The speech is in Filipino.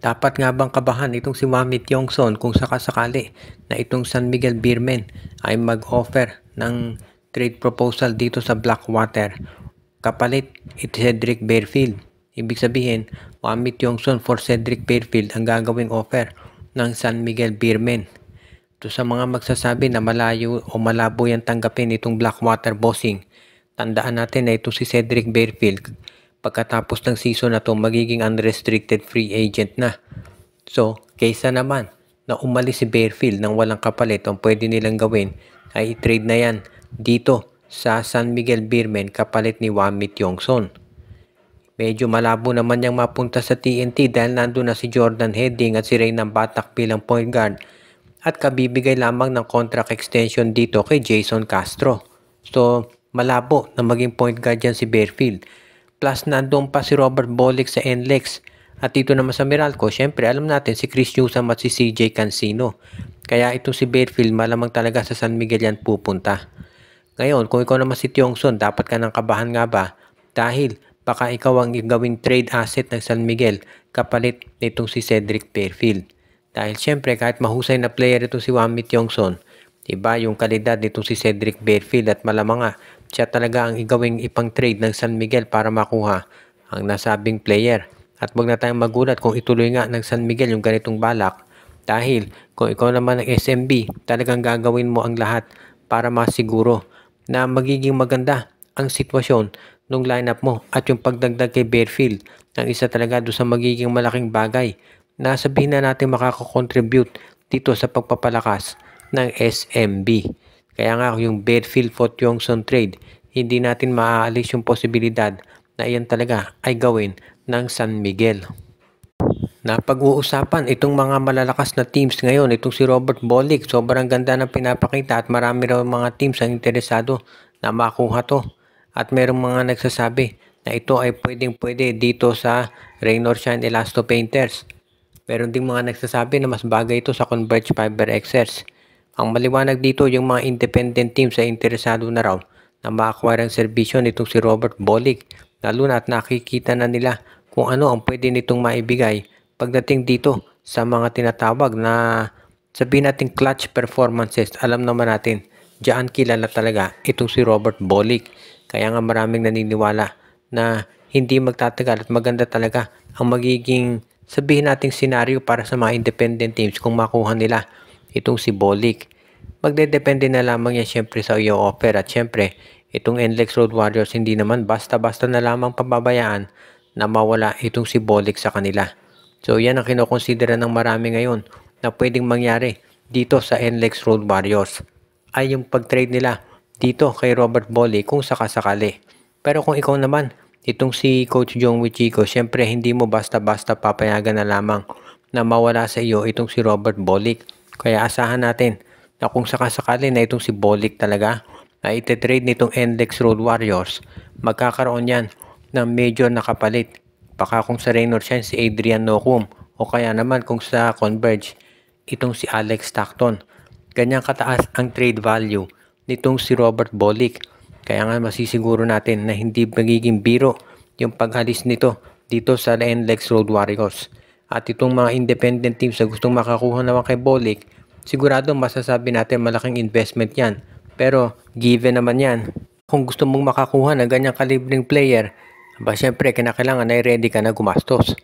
Dapat nga bang kabahan itong si Wami Tiongson kung sakasakali na itong San Miguel Beermen ay mag-offer ng trade proposal dito sa Blackwater? Kapalit, ito Cedric Barefield. Ibig sabihin, Wami Tiongson for Cedric Barefield ang gagawing offer ng San Miguel Beermen. Ito sa mga magsasabi na malayo o malabo yan tanggapin itong Blackwater bossing. Tandaan natin na ito si Cedric Barefield pagkatapos ng season na to magiging unrestricted free agent na. So, kaysa naman na umalis si Barefield nang walang kapalit, ang pwede nilang gawin ay i-trade na yan dito sa San Miguel Beermen kapalit ni Wami Tiongson. Medyo malabo naman niyang mapunta sa TNT dahil nandun na si Jordan Heading at si Reynan Batak bilang point guard at kabibigay lamang ng contract extension dito kay Jason Castro. So, malabo na maging point guard yan si Barefield. Plus, nandun pa si Robert Bolick sa NLEX. At dito naman sa Meralco, syempre alam natin si Chris Newsome at si CJ Cancino. Kaya itong si Barefield malamang talaga sa San Miguel yan pupunta. Ngayon, kung ikaw naman si Tiongson, dapat ka ng kabahan nga ba? Dahil baka ikaw ang gawing trade asset ng San Miguel kapalit nitong si Cedric Barefield. Dahil syempre kahit mahusay na player itong si Wami Tiongson, iba yung kalidad nitong si Cedric Barefield at malamang nga siya talaga ang igawing ipang trade ng San Miguel para makuha ang nasabing player. At wag na tayong magulat kung ituloy nga ng San Miguel yung ganitong balak. Dahil kung ikaw naman ang SMB, talagang gagawin mo ang lahat para masiguro na magiging maganda ang sitwasyon ng lineup mo at yung pagdagdag kay Barefield ang isa talaga doon sa magiging malaking bagay na sabihin na natin makakakontribute dito sa pagpapalakas ng SMB. Kaya nga yung Barefield for Tiongson trade, hindi natin maaalis yung posibilidad na iyan talaga ay gawin ng San Miguel. Napag-uusapan itong mga malalakas na teams ngayon, itong si Robert Bolick, sobrang ganda ng pinapakita at marami raw mga teams ang interesado na makuha to. At merong mga nagsasabi na ito ay pwedeng-pwede dito sa Rain or Shine Elasto Painters. Meron ding mga nagsasabi na mas bagay ito sa Converge Fiber Xers. Ang maliwanag dito yung mga independent teams ay interesado na raw na ma-acquire ang serbisyo nitong si Robert Bolick, lalo na at nakikita na nila kung ano ang pwede nitong maibigay pagdating dito sa mga tinatawag na sabihin natin clutch performances. Alam naman natin, diyan kilala talaga itong si Robert Bolick. Kaya nga maraming naniniwala na hindi magtatagal at maganda talaga ang magiging sabihin nating senaryo para sa mga independent teams kung makuha nila itong si Bolick. Magdedepende na lamang yan syempre sa iyo offer at syempre itong NLEX Road Warriors hindi naman basta-basta na lamang pababayaan na mawala itong si Bolick sa kanila. So yan ang kinokonsidera ng marami ngayon na pwedeng mangyari dito sa NLEX Road Warriors ay yung pag-trade nila dito kay Robert Bolick kung sakasakali. Pero kung ikaw naman, itong si Coach Jong Wichiko, syempre hindi mo basta-basta papayagan na lamang na mawala sa iyo itong si Robert Bolick. Kaya asahan natin na kung sakasakali na itong si Bolick talaga na ite-trade nitong NLEX Road Warriors, magkakaroon yan ng major na kapalit. Baka kung sa Rain or Shine si Adrian Nocum o kaya naman kung sa Converge itong si Alex Stockton. Ganyan kataas ang trade value nitong si Robert Bolick. Kaya nga masisiguro natin na hindi magiging biro yung pag-alis nito dito sa NLEX Road Warriors. At itong mga independent teams na gustong makakuha naman kay Bolick, sigurado masasabi natin malaking investment yan. Pero given naman yan, kung gusto mong makakuha ng ganyang kalibreng player, syempre kinakailangan ay ready ka na gumastos.